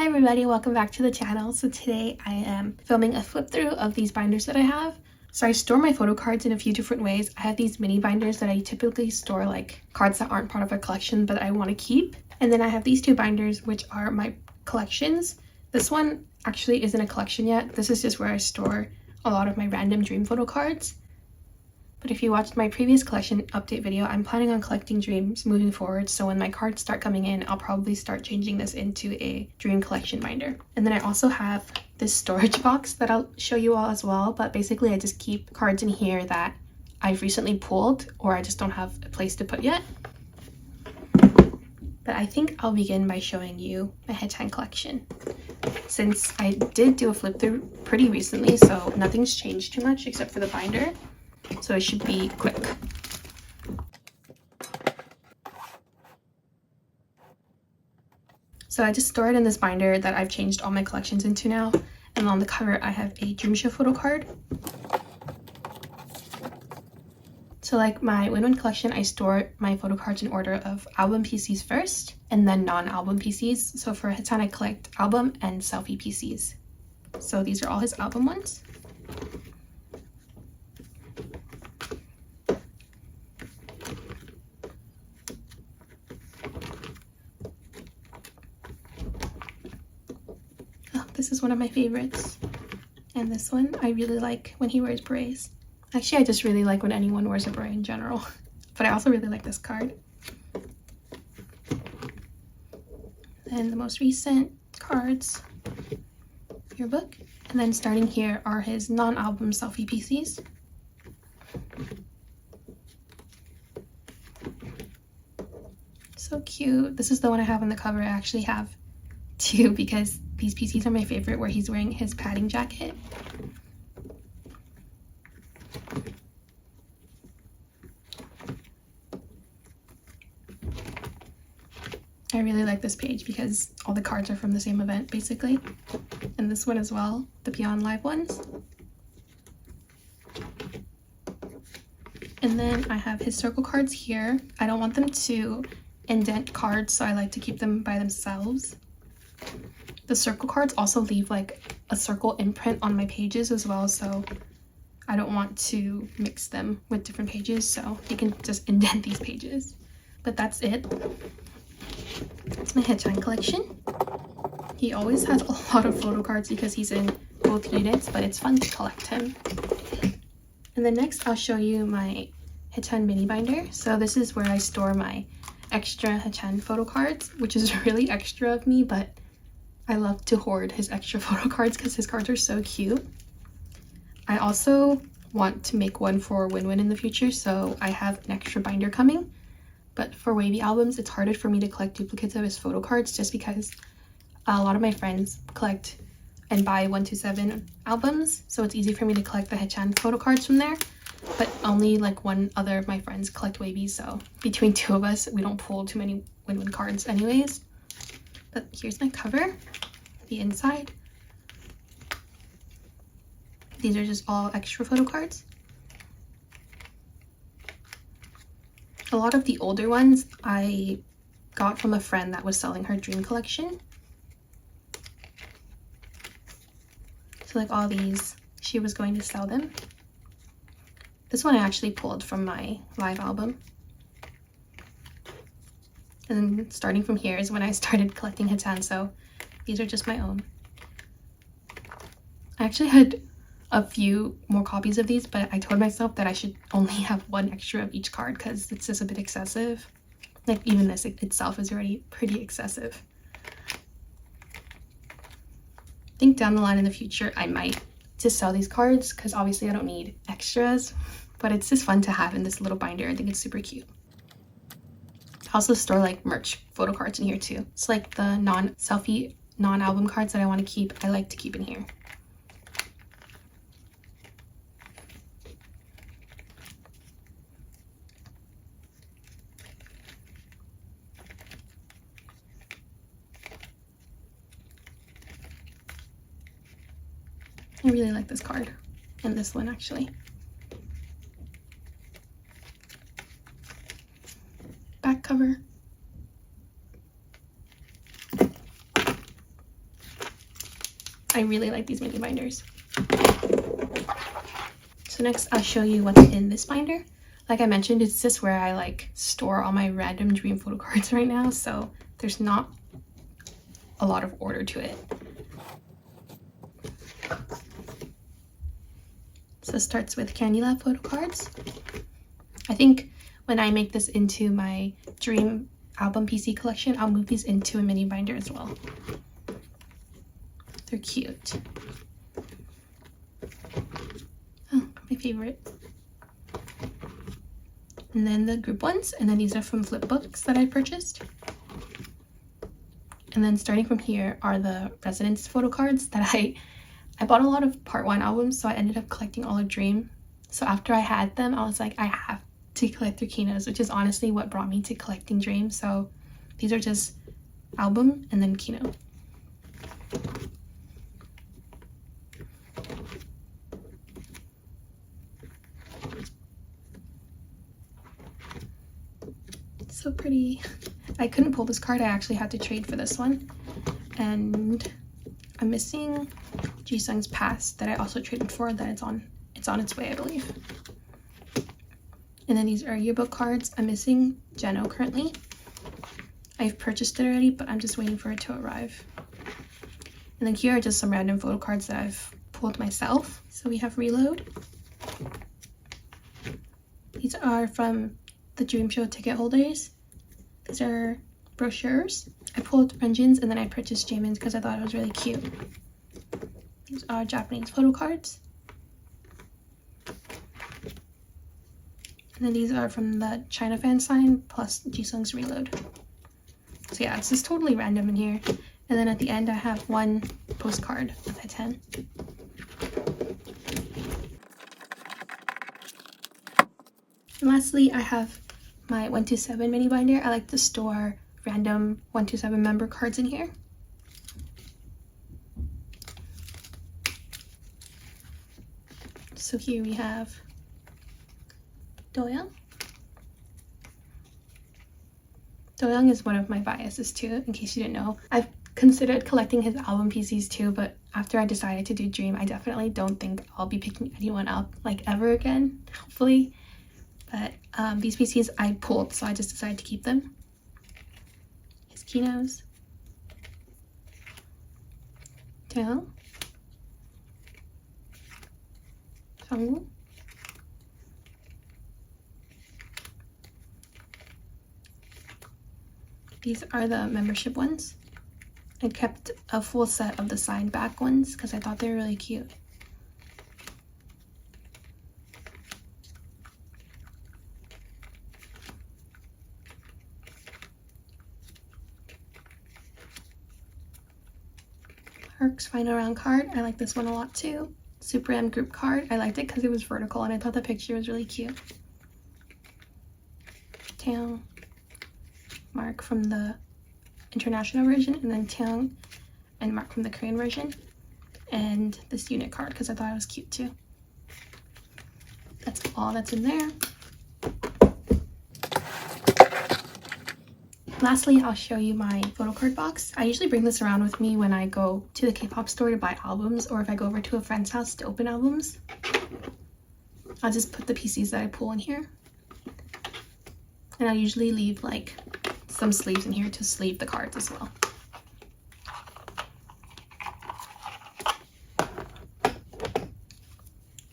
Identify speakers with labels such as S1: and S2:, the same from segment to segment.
S1: Hi everybody, welcome back to the channel. So today I am filming a flip through of these binders that I have. So I store my photo cards in a few different ways. I have these mini binders that I typically store like cards that aren't part of a collection but I want to keep. And then I have these two binders which are my collections. This one actually isn't a collection yet. This is just where I store a lot of my random dream photo cards. But if you watched my previous collection update video, I'm planning on collecting dreams moving forward. So when my cards start coming in, I'll probably start changing this into a dream collection binder. And then I also have this storage box that I'll show you all as well. But basically I just keep cards in here that I've recently pulled or I just don't have a place to put yet. But I think I'll begin by showing you my Hedgehog collection. Since I did do a flip through pretty recently, so nothing's changed too much except for the binder. So it should be quick. So I just store it in this binder that I've changed all my collections into now. And on the cover, I have a Dream Show photo card. So like my Winwin collection, I store my photo cards in order of album PCs first and then non-album PCs. So for Hitan, I collect album and selfie PCs. So these are all his album ones. This is one of my favorites, and this one I really like when he wears berets. Actually, I just really like when anyone wears a beret in general, but I also really like this card. And the most recent cards, yearbook, and then starting here are his non-album selfie PCs. So cute. This is the one I have on the cover. I actually have two because these PCs are my favorite, where he's wearing his padding jacket. I really like this page because all the cards are from the same event basically. And this one as well, the Beyond Live ones. And then I have his circle cards here. I don't want them to indent cards, so I like to keep them by themselves. The circle cards also leave like a circle imprint on my pages as well, so I don't want to mix them with different pages, so you can just indent these pages. But that's it. That's my Hedgehog collection. He always has a lot of photo cards because he's in both units, but it's fun to collect him. And then next I'll show you my Hedgehog mini binder. So this is where I store my extra Hedgehog photo cards, which is really extra of me, but I love to hoard his extra photo cards because his cards are so cute. I also want to make one for Winwin in the future, so I have an extra binder coming. But for wavy albums, it's harder for me to collect duplicates of his photo cards just because a lot of my friends collect and buy 127 albums, so it's easy for me to collect the Hedgehog photo cards from there. But only like one other of my friends collect wavies, so between two of us, we don't pull too many Winwin cards anyways. But here's my cover, the inside. These are just all extra photo cards. A lot of the older ones I got from a friend that was selling her dream collection. So like all these, she was going to sell them. This one I actually pulled from my live album. And then starting from here is when I started collecting Hitan, so these are just my own. I actually had a few more copies of these, but I told myself that I should only have one extra of each card because it's just a bit excessive. Like even this itself is already pretty excessive. I think down the line in the future I might just sell these cards because obviously I don't need extras, but it's just fun to have in this little binder. I think it's super cute. I also store like merch photo cards in here too. It's like the non-selfie, non-album cards that I want to keep, I like to keep in here. I really like this card and this one actually. Back cover. I really like these mini binders. So next I'll show you what's in this binder. Like I mentioned, it's just where I like store all my random dream photo cards right now, so there's not a lot of order to it. So it starts with Candy Lab photo cards. I think when I make this into my dream album PC collection, I'll move these into a mini binder as well. They're cute. Oh, my favorite. And then the group ones, and then these are from Flipbooks that I purchased. And then starting from here are the Residence photo cards that I bought a lot of Part 1 albums, so I ended up collecting all of Dream. So after I had them, I was like, I have to collect their Kinos, which is honestly what brought me to collecting Dream. So these are just album and then Kino. So pretty. I couldn't pull this card. I actually had to trade for this one. And I'm missing Jisung's Past that I also traded for, that it's on its way, I believe. And then these are yearbook cards. I'm missing Jeno currently. I've purchased it already, but I'm just waiting for it to arrive. And then here are just some random photo cards that I've pulled myself. So we have Reload. These are from the Dream Show ticket holders. These are brochures. I pulled Renjin's and then I purchased Jaemin's because I thought it was really cute. These are Japanese photo cards. And then these are from the China fan sign plus Jisung's Reload. So yeah, it's just totally random in here. And then at the end I have one postcard with a 10. And lastly, I have my 127 mini binder. I like to store random 127 member cards in here. So here we have Doyoung. Doyoung is one of my biases too, in case you didn't know. I've considered collecting his album PCs too, but after I decided to do Dream, I definitely don't think I'll be picking anyone up like ever again, hopefully. But these PCs I pulled, so I just decided to keep them. His Kinos. Tail. Sangwoo. These are the membership ones. I kept a full set of the side back ones because I thought they were really cute. Herc's Final Round card. I like this one a lot too. Super M group card. I liked it because it was vertical and I thought the picture was really cute. Taeyong, Mark from the international version, and then Taeyong and Mark from the Korean version. And this unit card because I thought it was cute too. That's all that's in there. Lastly, I'll show you my photo card box. I usually bring this around with me when I go to the K-pop store to buy albums, or if I go over to a friend's house to open albums. I'll just put the PCs that I pull in here. And I'll usually leave like some sleeves in here to sleeve the cards as well.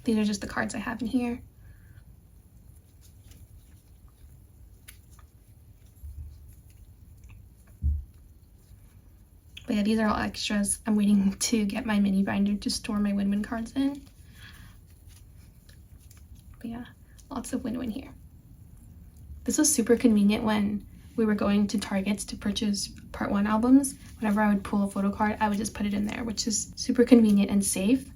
S1: These are just the cards I have in here. But yeah, these are all extras. I'm waiting to get my mini binder to store my winwin cards in. But yeah, lots of winwin here. This was super convenient when we were going to Targets to purchase Part 1 albums. Whenever I would pull a photo card, I would just put it in there, which is super convenient and safe,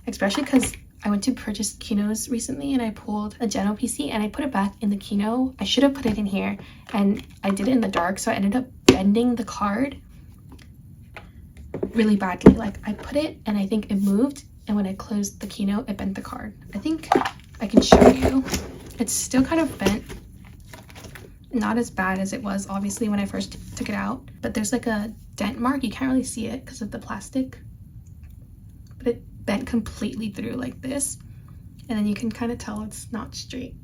S1: especially because I went to purchase Kinos recently and I pulled a Jeno PC and I put it back in the Kino. I should have put it in here and I did it in the dark, so I ended up bending the card really badly. Like I put it and I think it moved, and when I closed the Kino, it bent the card. I think I can show you. It's still kind of bent. Not as bad as it was obviously when I first took it out, but there's like a dent mark. You can't really see it because of the plastic. but it bent completely through like this, and then you can kind of tell it's not straight.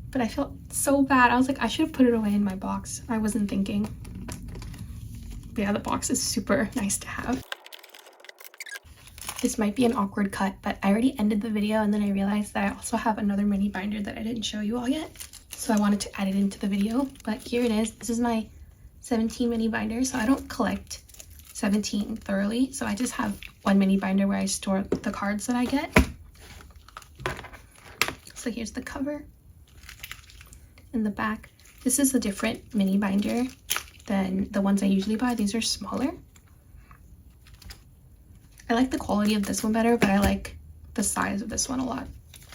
S1: But I felt so bad. I was like, I should have put it away in my box. I wasn't thinking. But yeah, the box is super nice to have. This might be an awkward cut, but I already ended the video and then I realized that I also have another mini binder that I didn't show you all yet. So I wanted to add it into the video, but here it is. This is my 17 mini binder. So I don't collect 17 thoroughly. So I just have one mini binder where I store the cards that I get. So here's the cover and the back. This is a different mini binder than the ones I usually buy. These are smaller. I like the quality of this one better, but I like the size of this one a lot,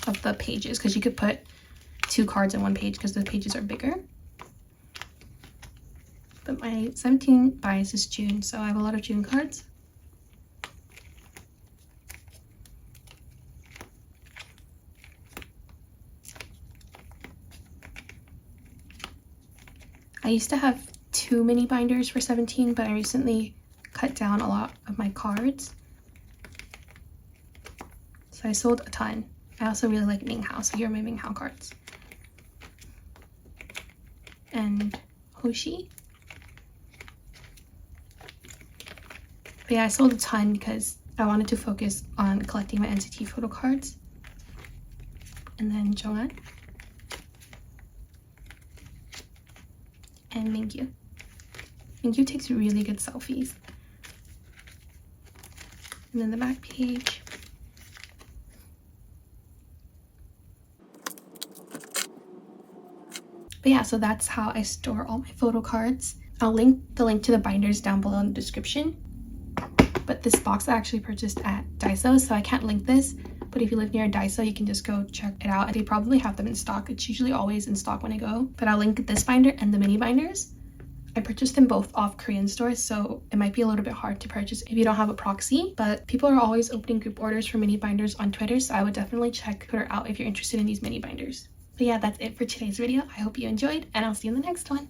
S1: of the pages, because you could put 2 cards in one page because the pages are bigger. But my 17 bias is June, so I have a lot of June cards. I used to have 2 mini binders for 17, but I recently cut down a lot of my cards. So I sold a ton. I also really like Ming Hao, so here are my Ming Hao cards. And Hoshi. But yeah, I sold a ton because I wanted to focus on collecting my NCT photo cards. And then Joanne. And Mingyu. Mingyu takes really good selfies. And then the back page. But yeah, so that's how I store all my photo cards. I'll link the link to the binders down below in the description. But this box I actually purchased at Daiso, so I can't link this. But if you live near a Daiso, you can just go check it out. They probably have them in stock. It's usually always in stock when I go. But I'll link this binder and the mini binders. I purchased them both off Korean stores, so it might be a little bit hard to purchase if you don't have a proxy. But people are always opening group orders for mini binders on Twitter, so I would definitely check Twitter out if you're interested in these mini binders. But yeah, that's it for today's video. I hope you enjoyed, and I'll see you in the next one.